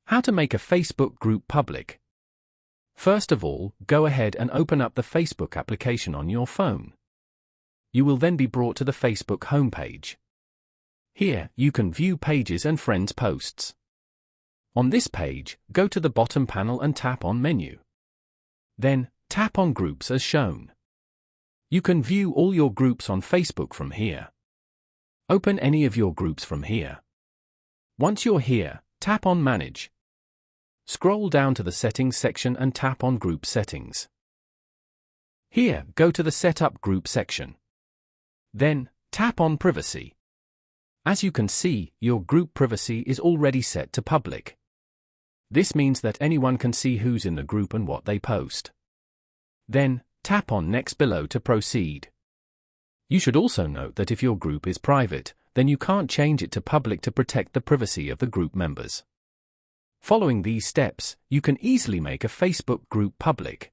How to make a Facebook group public. First of all, go ahead and open up the Facebook application on your phone. You will then be brought to the Facebook homepage. Here, you can view pages and friends' posts. On this page, go to the bottom panel and tap on Menu. Then, tap on Groups as shown. You can view all your groups on Facebook from here. Open any of your groups from here. Once you're here, tap on Manage. Scroll down to the Settings section and tap on Group Settings. Here, go to the Setup Group section. Then, tap on Privacy. As you can see, your group privacy is already set to public. This means that anyone can see who's in the group and what they post. Then, tap on Next below to proceed. You should also note that if your group is private, then you can't change it to public to protect the privacy of the group members. Following these steps, you can easily make a Facebook group public.